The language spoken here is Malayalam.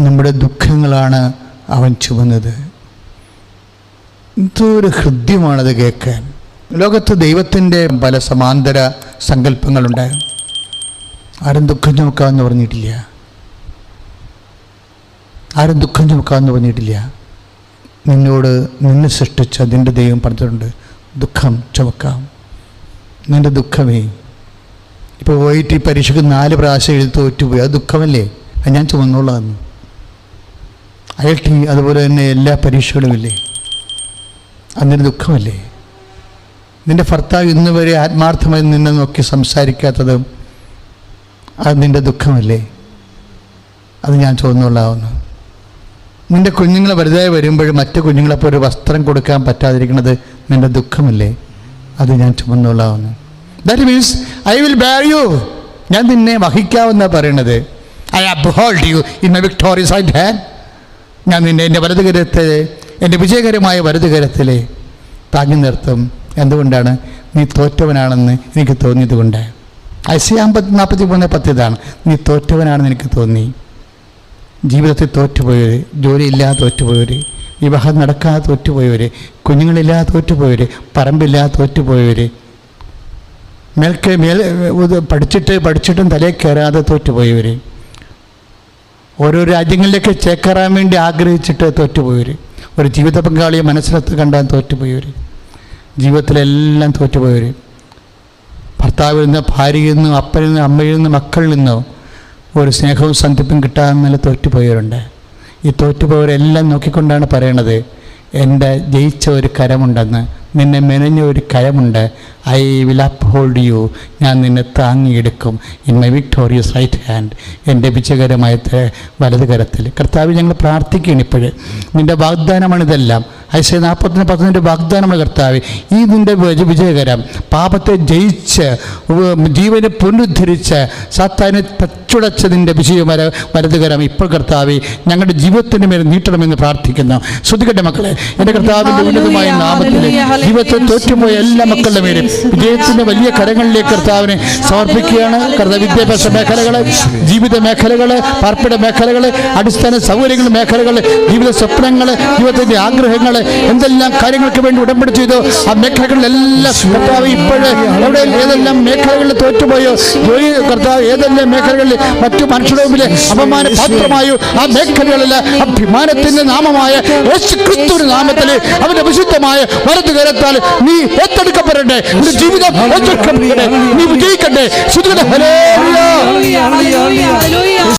നമ്മുടെ ദുഃഖങ്ങളാണ് അവൻ ചുമന്നത്. എന്തൊരു ഹൃദ്യമാണത് കേൾക്കാൻ. ലോകത്ത് ദൈവത്തിൻ്റെ പല സമാന്തര സങ്കല്പങ്ങളുണ്ടാകും. ആരും ദുഃഖം ചുമക്കാമെന്ന് പറഞ്ഞിട്ടില്ല. ആരും ദുഃഖം ചുമക്കാമെന്ന് പറഞ്ഞിട്ടില്ല. നിന്നെ സൃഷ്ടിച്ച നിൻ്റെ ദൈവം പറഞ്ഞിട്ടുണ്ട്, ദുഃഖം ചുമക്കാം. നിൻ്റെ ദുഃഖമേ, ഇപ്പോൾ പോയിട്ട് ഈ പരീക്ഷയ്ക്ക് 4 പ്രാവശ്യം എഴുതി തോറ്റുപോയി, അത് ദുഃഖമല്ലേ? അത് ഞാൻ ചുമന്നോളാന്ന്. IIT അതുപോലെ തന്നെ എല്ലാ പരീക്ഷകളും ഇല്ലേ, അതിൻ്റെ ദുഃഖമല്ലേ? നിൻ്റെ ഭർത്താവ് ഇന്ന് വരെ ആത്മാർത്ഥമായി നിന്നെ നോക്കി സംസാരിക്കാത്തതും അത് നിൻ്റെ ദുഃഖമല്ലേ? അത് ഞാൻ ചുമന്നോളാവുന്നു. നിൻ്റെ കുഞ്ഞുങ്ങൾ വലുതായി വരുമ്പോൾ മറ്റു കുഞ്ഞുങ്ങളപ്പോൾ ഒരു വസ്ത്രം കൊടുക്കാൻ പറ്റാതിരിക്കുന്നത് നിൻ്റെ ദുഃഖമല്ലേ? അത് ഞാൻ ചുമന്നോളാവുന്നു. That means I will bear you. ഞാൻ നിന്നെ വഹിക്കാമെന്ന പറയണത്. I uphold you in my victorious right hand. ഞാൻ നിന്നെ എൻ്റെ വലതുകരത്തിൽ, എൻ്റെ വിജയകരമായ വലതുകരത്തിൽ താങ്ങി നിർത്തും. എന്തുകൊണ്ടാണ്? നീ തോറ്റവനാണെന്ന് എനിക്ക് തോന്നിയത് കൊണ്ട്. ഐസിയ 43:10 ഇതാണ്. നീ തോറ്റവനാണെന്ന് എനിക്ക് തോന്നി. ജീവിതത്തിൽ തോറ്റുപോയവർ, ജോലിയില്ലാതെ തോറ്റുപോയവർ, വിവാഹം നടക്കാതെ തോറ്റുപോയവർ, കുഞ്ഞുങ്ങളില്ലാതെ തോറ്റുപോയവർ, പറമ്പില്ലാതെ തോറ്റുപോയവർ, പഠിച്ചിട്ടും തലയിൽ കയറാതെ തോറ്റുപോയവർ, ഓരോ രാജ്യങ്ങളിലേക്ക് ചേക്കേറാൻ വേണ്ടി ആഗ്രഹിച്ചിട്ട് തോറ്റുപോയവർ, ഒരു ജീവിത പങ്കാളിയെ മനസ്സിലത്ത് കണ്ടാൽ തോറ്റുപോയവർ, ജീവിതത്തിലെല്ലാം തോറ്റുപോയവർ, ഭർത്താവിൽ നിന്ന്, ഭാര്യയിൽ നിന്നും, അപ്പനിൽ നിന്നും, അമ്മയിൽ നിന്നും, മക്കളിൽ നിന്നോ ഒരു സ്നേഹവും സന്ധിപ്പും കിട്ടാതെ നല്ല തോറ്റുപോയവരുണ്ട്. ഈ തോറ്റുപോയവരെല്ലാം നോക്കിക്കൊണ്ടാണ് പറയണത്, എൻ്റെ ജയിച്ച ഒരു കരമുണ്ടെന്ന്, നിന്നെ മെനഞ്ഞ ഒരു കരമുണ്ട്. I will uphold you. ഞാൻ നിന്നെ താങ്ങിയെടുക്കും in my victorious right hand. എൻ്റെ വിജയകരമായ വലത് കരത്തിൽ. കർത്താവ്, ഞങ്ങൾ പ്രാർത്ഥിക്കുകയാണ് ഇപ്പോഴേ. നിൻ്റെ വാഗ്ദാനമാണിതെല്ലാം. ഐസിയ 40:10 വാഗ്ദാനമാണ് കർത്താവ്. ഈ നിൻ്റെ വിജയകരം, പാപത്തെ ജയിച്ച് ജീവനെ പുനരുദ്ധരിച്ച് സാത്താനെ തച്ചുടച്ചതിൻ്റെ വലതുകരം ഇപ്പോൾ കർത്താവ് ഞങ്ങളുടെ ജീവിതത്തിൻ്റെ മേൽ നീട്ടണമെന്ന് പ്രാർത്ഥിക്കുന്നു. ശ്രദ്ധിക്കട്ടെ മക്കളെ, എൻ്റെ കർത്താവിൻ്റെ ഉന്നതമായ നാമത്തിൽ ജീവിതത്തിൽ തോറ്റുപോയ എല്ലാ മക്കളുടെ മേലും വിജയത്തിൻ്റെ വലിയ കരങ്ങളിലേക്ക് കർത്താവിനെ സമർപ്പിക്കുകയാണ്. കർത്താവ്, വിദ്യാഭ്യാസ മേഖലകൾ, ജീവിത മേഖലകൾ, പാർപ്പിട മേഖലകൾ, അടിസ്ഥാന സൗകര്യങ്ങൾ മേഖലകൾ, ജീവിത സ്വപ്നങ്ങൾ, ജീവിതത്തിൻ്റെ ആഗ്രഹങ്ങൾ, എന്തെല്ലാം കാര്യങ്ങൾക്ക് വേണ്ടി ഉടമ്പടി ചെയ്തോ ആ മേഖലകളിലെല്ലാം കർത്താവ് ഇപ്പോഴേ എവിടെ ഏതെല്ലാം മേഖലകളിൽ തോറ്റുപോയോ, ജോലി കർത്താവ് ഏതെല്ലാം മേഖലകളിൽ മറ്റു മനുഷ്യരുടെ മുമ്പിൽ അപമാന പാത്രമായോ ആ മേഖലകളിലെ അഭിമാനത്തിന്റെ നാമമായ യേശുക്രിസ്തുവിന്റെ നാമത്തിൽ അവന്റെ വിശുദ്ധമായ വലതുകരത്താൽ നീ ഏറ്റെടുക്കപ്പെടട്ടെ. നിന്റെ ജീവിതം ഏറ്റെടുക്കപ്പെടട്ടെ. നീ വിജയിക്കട്ടെ.